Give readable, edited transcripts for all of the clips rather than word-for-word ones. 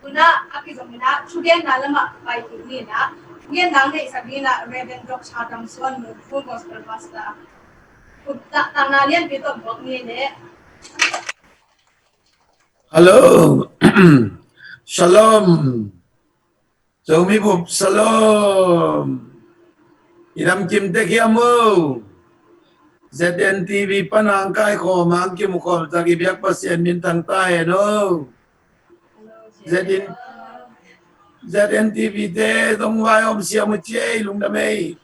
una aki zamina chugen na lama pai ni na ngen nang nei sabina Reverend Doc Chatam Swan full gospel pastor utta tanalian pito bok ni ne. Hello. Shalom. Zomi Bob Shalom. Iram Kim Tekiamu. ZNTV panangkai ko mang kim ko tagi biak pasien bintang tae no. ZNTV te dong wai om siamu che lung da mei.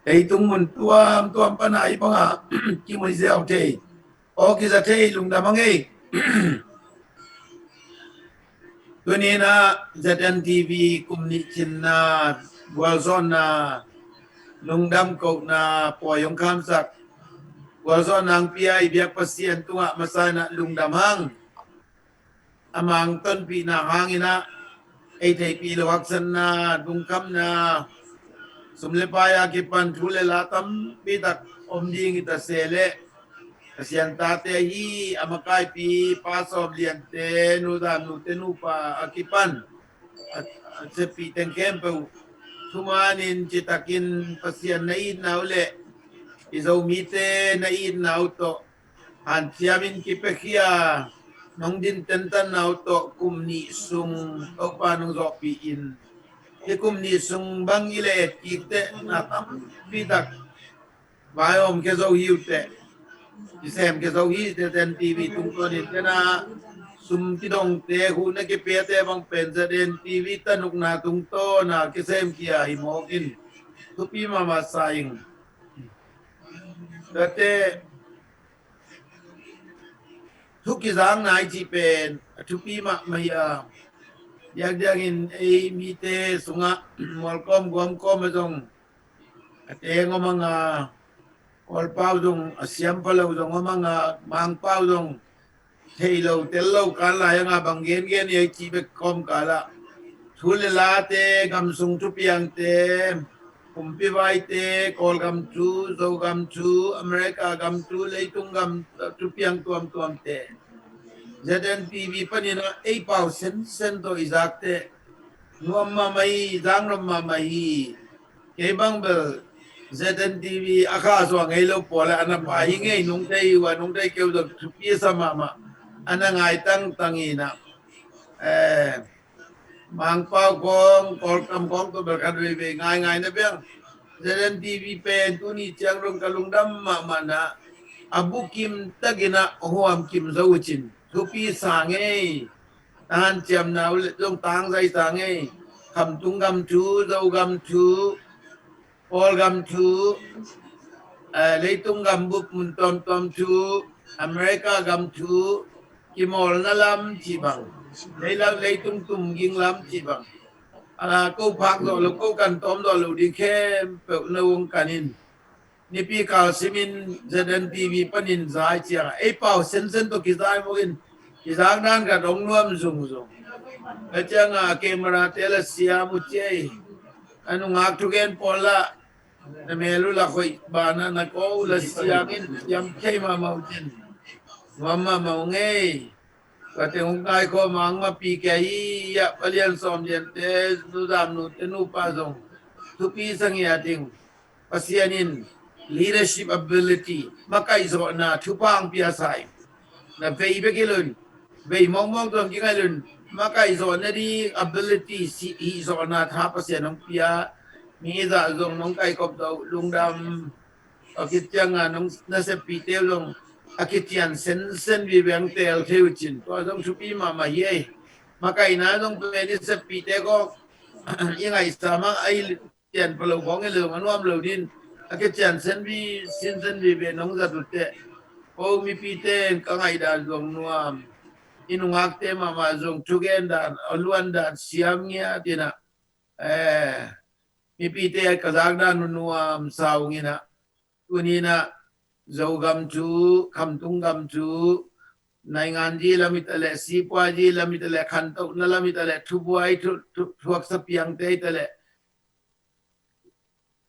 Ei tung mun tuam panai panga kim mo zeo te. O ki za te lung da mangai. Tunina ZNTV kumni chinna Walzon na lungdam kok na poyong kamsak Walzon nang pia ibiak pasien tunga masana lungdam hang amang ton pi na hangina ay tay pi lawaksan na dungkam na sumlepaya kipan thule latam pitak omding ita sele Kasian tate hi amakai pi pasom liante nudam nutenupa akipan at sepi tengkempe Tumanin citakin pasien nain na uli. Isaw mite nain na auto. Han siyamin kipekia nung din tentan na auto kumni sung o panong zopiin. Di kumni sung bangile kite na bitak. Bayom kesaw hiute. Isem kesaw hiute ten TV tungkonit na sum kidong te hu na kipete bang pensa den TV tanuk na tungto na kisem kia himokin. Tupi mama saing. Dati tuki zang na iti pen tupi ma maya diagin ay mite sunga molkom guam dong ate mga kolpaw dong asyam palaw dong mga mangpaw dong Hello, tello kala yang abang gen ya cibek kom kala. Thule late gamsung tupiang te kumpi vai te kol gam tu zo gam tu Amerika gam tu leitung gam tupiang tuam te. ZNTV panina ay pau sen to izakte nuam mamai zang ram mamai kebang bel ZNTV aka so ngai lo pola ana pa hingai nung dai keu do tupi sama ma ana ngai tangina mang pau kong kol kam kong to berkat we ngai na biang ZNTV pen tu ni chiang rong kalung dam ma mana abu kim tagina huam kim zawchin thupi sange tan chiam na long tang zai sange kham tung gam chu dau gam chu kol gam chu leitung gam buk mun tom chu America gam chu kimol na lam chi bang leitung tum ging lam chi bang câu phạc rồi là câu cần tóm rồi là đi khe nâu canin ni pi ka simin ZNTV panin zai chia e pau sen to ki zai mo in ki zang dan ka dong nuam zung ka chang camera tele sia mu che anu ngak tu gen pola na melu la khoi bana na ko la sia ngin yam khe ma mau chin mama mau nge ka te ong kai ko mang ma pi ke hi ya palian som yen te nu dam nu te nu pa zong tu pi sang ya ding pasianin leadership ability makai zo na thupang pia sai na vei be kilun vei mong tong ki ngalun makai zo na di ability si hi zo na tha pasian nong pia mi za zong nong kai kop do lungdam akit chang nong na se pi te long akitian sen vi bang tel theu chin to zong thupi ma ye makai na zong pe ni se pi te ko ingai sama ai tian palo bong le lo anuam lo din cái chuyện sen vi về nông dân tệ ô mi pi tên các ngày đã dùng nuam inu ngak te mà dùng chugen đàn luan đàn siam nghe thì na mi pi te kazak đàn nuam sao nghe na uni na dầu gam chú kham tung gam chú nai ngan ji lamit ale sipwa ji lamit ale khan to na lamit ale thu buai thu thuak sapiang te tale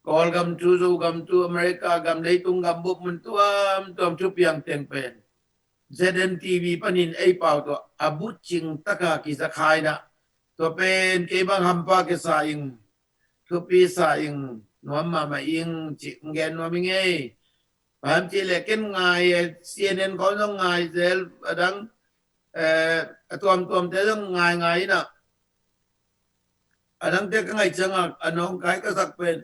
Kol gam tu zo gam tu Amerika gam leitung gam buk mun tuam tu piang teng pen. ZNTV ปนินไอเป่าตัวอบุจิงตะกากิสะคายนะตัวเป็นเกบังฮัมปาเกสายิงทุปีสายิงนวมมาอิงจิงเกนนวมิงเอพามจีเลกินไง CNN เขาต้องไงเซลดังตัวเรื่องไงนะอันนั้นเด็กไงจังอันน้องไก่ก็สักเป็น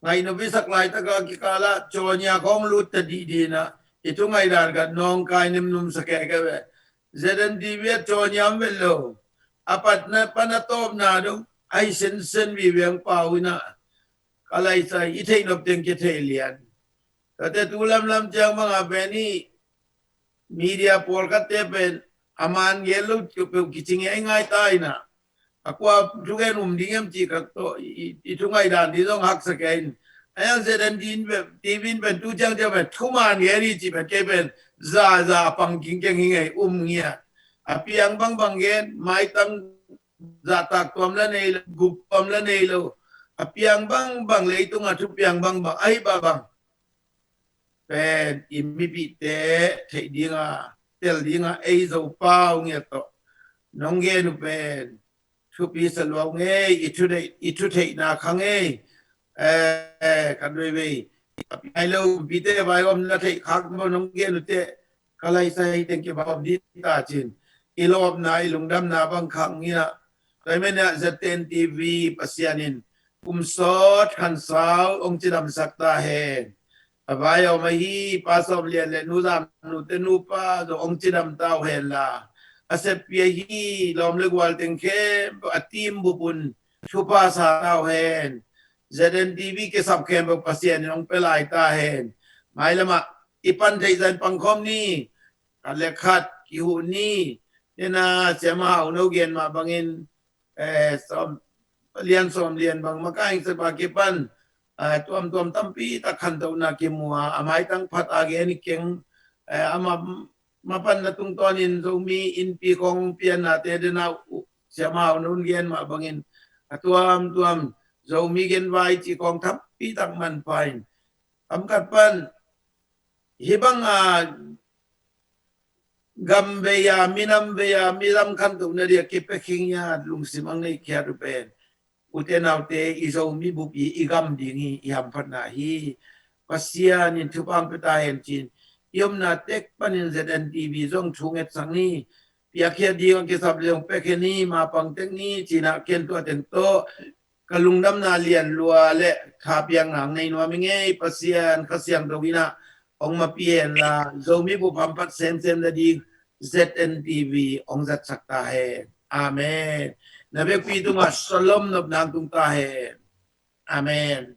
ไงนบิสักลายตะกากิกาละโจเนียของลุตดีนะitu ngai dar ga nong kai nim num sake ga be zeden diviet chonyam velo apat na panatom na do ai sen vi veng pauna kalai sai ithei nop teng ke thelian tate tulam lam jang mga beni media por ka te ben aman yelo kiching ai ngai tai na akwa jugen dingem chi ka to itu ngai dan di dong hak sake ayang zedan din be divin ben tu jang ja be thuman ye ri chi be ke ben za pang king keng ngai ngia apiang bang gen mai tang za tak tom la nei gup tom la nei lo apiang bang le tung a thu piang bang ai ba bang pen imi bi te thei dinga tel dinga ei zo pau ngia to nong ge nu pen thu pi sa lo nge itu thei na khang eiกันด้วยไปไอ้เราพิเตไปว่ามันได้ขักมันน้องเกลุเตะก็เลยใส่เต็งเก็บแบบนี้ตาจินอีรอบนายลุงดำนาบางครั้งนี่นะแต่ไม่เนี่ยจะเต็นทีวีปัสยานินสดขันสาวองค์จิดำสักตาเฮอบายเอามาฮีปัสอบเรียนเลยนูดำนูเตนูป้าตัวองค์จิดำตาเฮล่ะอาศัยเปียฮีลอมเล็กวัลเต็งเข้อติมบุบุนชุปาสาตาเฮZNTV ke sab kem pasien nong pelai ta hen mai lama ipan thai zan pangkhom ni kalekhat ki hu ni nena sema no gen ma bangin som lian bang makai se ba ke pan tuam tampi ta khan to na ki muwa amai tang phat age ni keng ama mapan na tung tonin zo mi in pi kong pian na te de na sema no gen ma bangin tuam dầu mi gen vai chỉ còn thấp pi tặng man pain am kat pan hibang gambeya minambeya miram kan tu na dia kepeking ya lung simang nei kya rupen utenaute izo mi bupi igam dingi iham phat na hi pasia nin thupang peta hen chin yom na tek panin ZNTV zong chunget sangni piakhia diong ke sab leong pekeni ma pang tek ni china ken to ten to kalungdam na lian lua le khapiang nang nei no mi nge pasian khasiang dogina ong ma pien la zomi bu pampat sem da di ZNTV ong zat sakta he amen na be pi tu ma shalom nob nang tung ta he amen